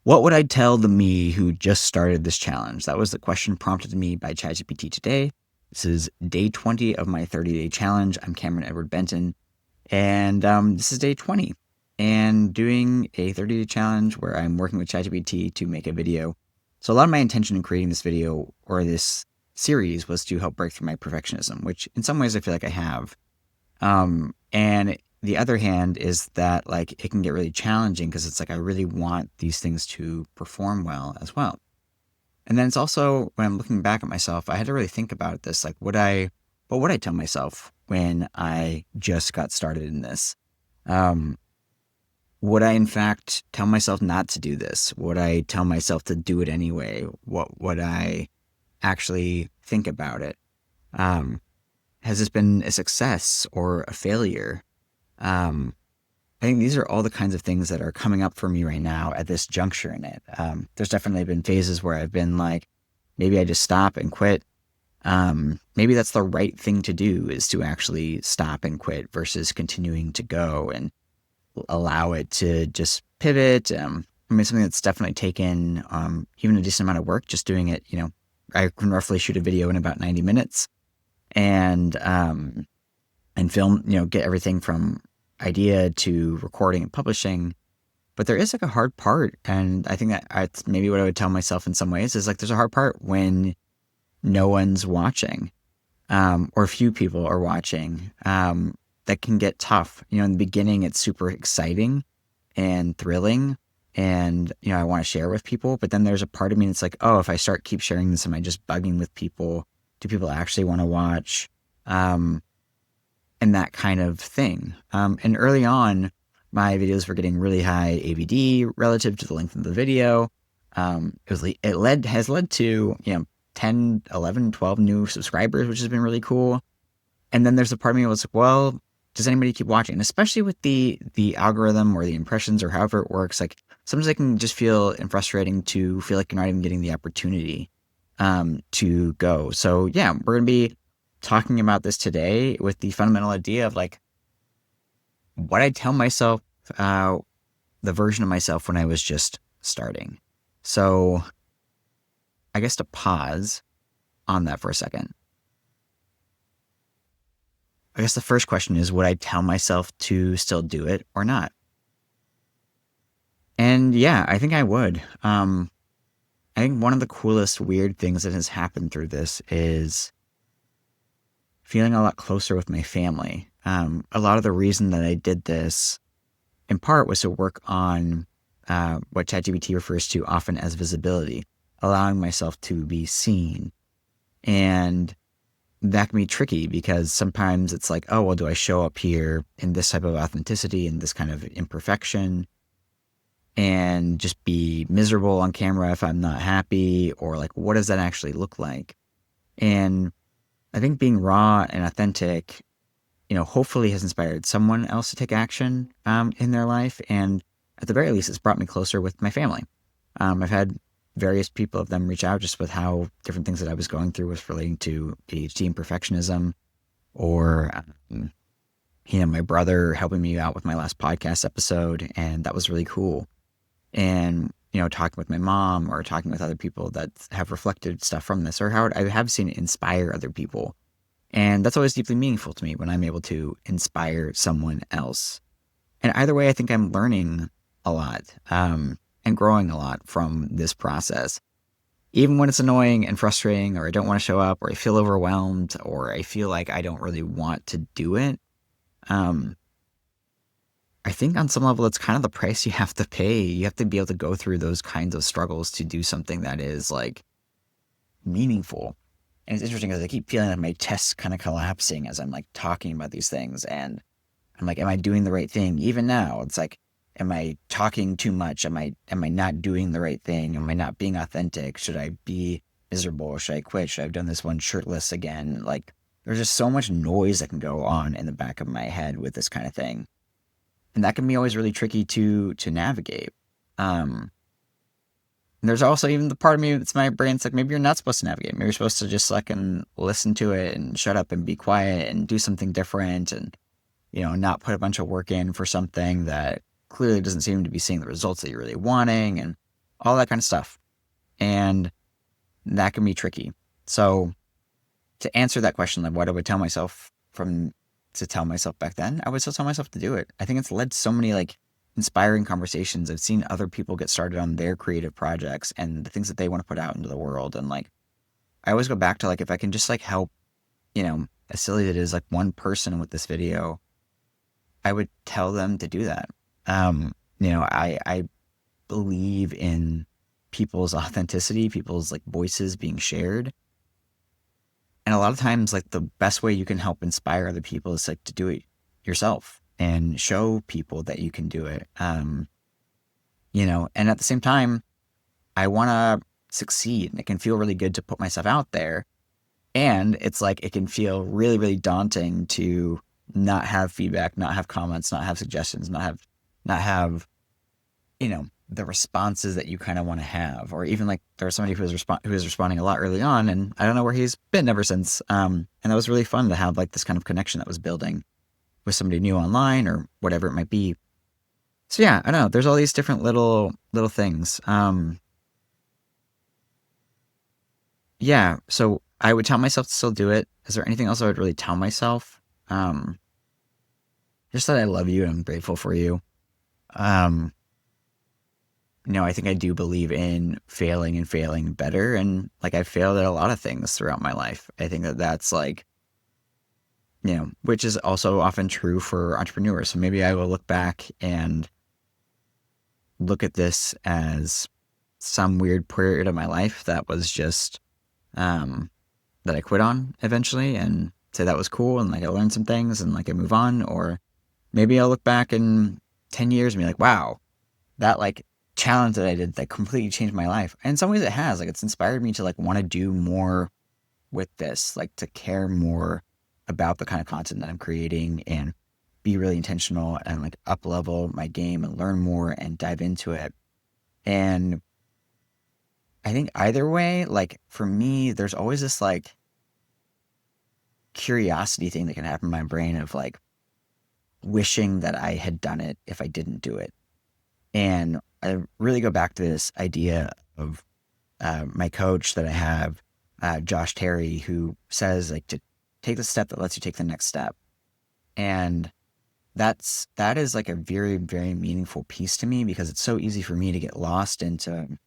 What would I tell the me who just started this challenge? That was the question prompted to me by ChaiGBT today. This is day 20 of my 30-day challenge. I'm Cameron Edward Benton, and this is day 20. And doing a 30-day challenge where I'm working with ChaiGBT to make a video. So a lot of my intention in creating this video or this series was to help break through my perfectionism, which in some ways I feel like I have. And the other hand is that like it can get really challenging because it's like I really want these things to perform well as well. And then it's also when I'm looking back at myself, I had to really think about this. Like, what would I tell myself when I just got started in this? Would I in fact tell myself not to do this? Would I tell myself to do it anyway? What would I actually think about it? Has this been a success or a failure? I think these are all the kinds of things that are coming up for me right now at this juncture in it. There's definitely been phases where I've been like, maybe I just stop and quit. Maybe that's the right thing to do, is to actually stop and quit versus continuing to go and allow it to just pivot. Something that's definitely taken even a decent amount of work, just doing it. I can roughly shoot a video in about 90 minutes and film, get everything from idea to recording and publishing. But there is like a hard part. And I think that's maybe what I would tell myself in some ways is like, there's a hard part when no one's watching, or few people are watching. That can get tough. In the beginning, it's super exciting and thrilling. And, I want to share with people, but then there's a part of me that's like, oh, if I keep sharing this, am I just bugging with people? Do people actually want to watch? And that kind of thing. And early on, my videos were getting really high AVD relative to the length of the video. It has led to, 10, 11, 12 new subscribers, which has been really cool. And then there's a part of me that was like, well, does anybody keep watching? And especially with the algorithm or the impressions or however it works, like sometimes it can just feel frustrating to feel like you're not even getting the opportunity to go. So yeah, we're going to be talking about this today with the fundamental idea of like what I tell myself, the version of myself when I was just starting. So I guess to pause on that for a second. I guess the first question is, would I tell myself to still do it or not? And yeah, I think I would. I think one of the coolest weird things that has happened through this is feeling a lot closer with my family. A lot of the reason that I did this, in part, was to work on what ChatGPT refers to often as visibility, allowing myself to be seen. And that can be tricky because sometimes it's like, oh, well, do I show up here in this type of authenticity and this kind of imperfection and just be miserable on camera if I'm not happy? Or like, what does that actually look like? And I think being raw and authentic, hopefully has inspired someone else to take action in their life. And at the very least, it's brought me closer with my family. I've had various people of them reach out just with how different things that I was going through was relating to ADHD and perfectionism, or, my brother helping me out with my last podcast episode. And that was really cool. And, talking with my mom or talking with other people that have reflected stuff from this, or how I have seen it inspire other people. And that's always deeply meaningful to me when I'm able to inspire someone else. And either way, I think I'm learning a lot and growing a lot from this process. Even when it's annoying and frustrating, or I don't want to show up, or I feel overwhelmed, or I feel like I don't really want to do it. I think on some level, it's kind of the price you have to pay. You have to be able to go through those kinds of struggles to do something that is like meaningful. And it's interesting because I keep feeling like my chest's kind of collapsing as I'm like talking about these things. And I'm like, am I doing the right thing? Even now, it's like, am I talking too much? Am I not doing the right thing? Am I not being authentic? Should I be miserable? Should I quit? Should I have done this one shirtless again? Like, there's just so much noise that can go on in the back of my head with this kind of thing. And that can be always really tricky to navigate. And there's also even the part of me that's my brain. It's like, maybe you're not supposed to navigate. Maybe you're supposed to just like and listen to it and shut up and be quiet and do something different and, not put a bunch of work in for something that clearly doesn't seem to be seeing the results that you're really wanting. And all that kind of stuff. And that can be tricky. So to answer that question, like what I would tell myself to tell myself back then, I would still tell myself to do it. I think it's led to so many like inspiring conversations. I've seen other people get started on their creative projects and the things that they want to put out into the world. And like, I always go back to like, if I can just like help, as silly as it is, like one person with this video, I would tell them to do that. I believe in people's authenticity, people's like voices being shared. And a lot of times, like the best way you can help inspire other people is like to do it yourself and show people that you can do it. And at the same time, I want to succeed and it can feel really good to put myself out there. And it's like, it can feel really, really daunting to not have feedback, not have comments, not have suggestions, not have, the responses that you kind of want to have, or even like there was somebody who was responding a lot early on, and I don't know where he's been ever since. And that was really fun to have like this kind of connection that was building with somebody new online or whatever it might be. So yeah, I don't know. There's all these different little things. Yeah. So I would tell myself to still do it. Is there anything else I would really tell myself? Just that I love you and I'm grateful for you. Um, I think I do believe in failing and failing better. And like I've failed at a lot of things throughout my life. I think that that's like, which is also often true for entrepreneurs. So maybe I will look back and look at this as some weird period of my life that was just, that I quit on eventually and say that was cool. And like I learned some things and like I move on. Or maybe I'll look back in 10 years and be like, wow, that like challenge that I did that completely changed my life. And in some ways it has, like it's inspired me to like want to do more with this, like to care more about the kind of content that I'm creating and be really intentional and like up level my game and learn more and dive into it. And I think either way, like for me, there's always this like curiosity thing that can happen in my brain of like wishing that I had done it if I didn't do it. And I really go back to this idea of my coach that I have, Josh Terry, who says like to take the step that lets you take the next step. And that is like a very, very meaningful piece to me because it's so easy for me to get lost into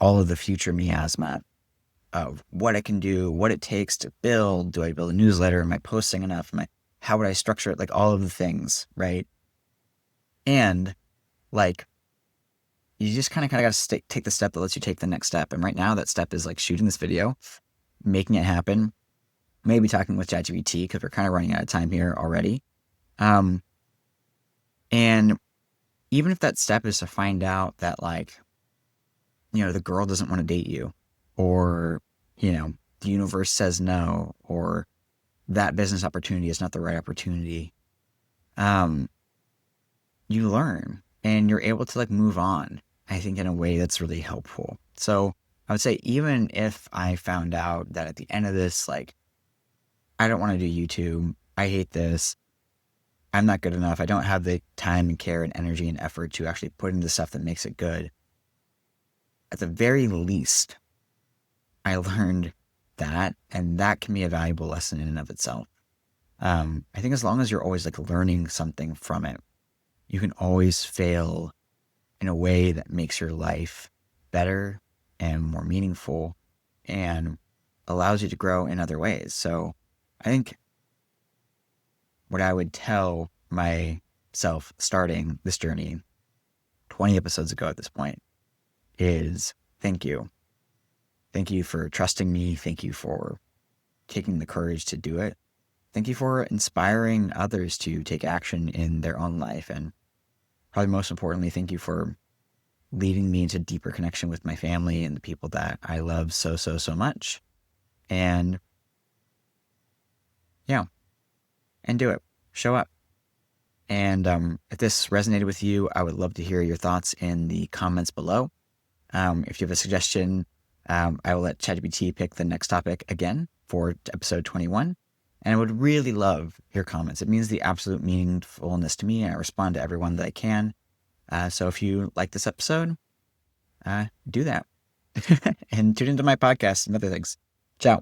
all of the future miasma of what I can do, what it takes to build. Do I build a newsletter? Am I posting enough? How would I structure it? Like all of the things, right? And like, you just kind of got to take the step that lets you take the next step. And right now that step is like shooting this video, making it happen, maybe talking with ChaiGBT because we're kind of running out of time here already. And even if that step is to find out that like, the girl doesn't want to date you, or, the universe says no, or that business opportunity is not the right opportunity, you learn and you're able to like move on, I think, in a way that's really helpful. So I would say even if I found out that at the end of this, like, I don't want to do YouTube, I hate this, I'm not good enough, I don't have the time and care and energy and effort to actually put into stuff that makes it good, at the very least, I learned that, and that can be a valuable lesson in and of itself. I think as long as you're always like learning something from it, you can always fail in a way that makes your life better and more meaningful and allows you to grow in other ways. So I think what I would tell myself starting this journey 20 episodes ago at this point is thank you. Thank you for trusting me. Thank you for taking the courage to do it. Thank you for inspiring others to take action in their own life. And probably most importantly, thank you for leading me into deeper connection with my family and the people that I love so, so, so much. And yeah, and do it. Show up. And if this resonated with you, I would love to hear your thoughts in the comments below. If you have a suggestion, I will let ChaiGBT pick the next topic again for episode 21. And I would really love your comments. It means the absolute meaningfulness to me. And I respond to everyone that I can. So if you like this episode, do that. And tune into my podcast and other things. Ciao.